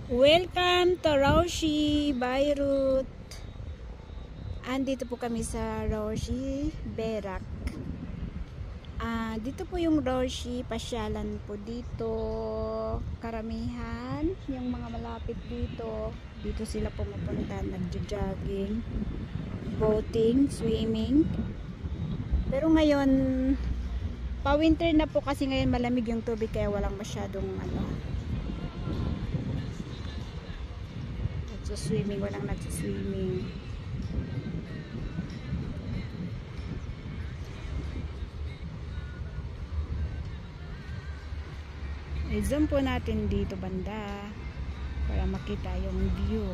Welcome to Roshi Beirut. Andito po kami sa Roshi Berak. Dito po yung Roshi, pasyalan po dito. Karamihan, yung mga malapit dito. Dito sila pumupunta, nagjo-jogging, boating, swimming. Pero ngayon, pa-winter na po kasi ngayon malamig yung tubig kaya walang masyadong swimming, walang nagsuswimming. I-zoom po natin dito banda para makita yung view.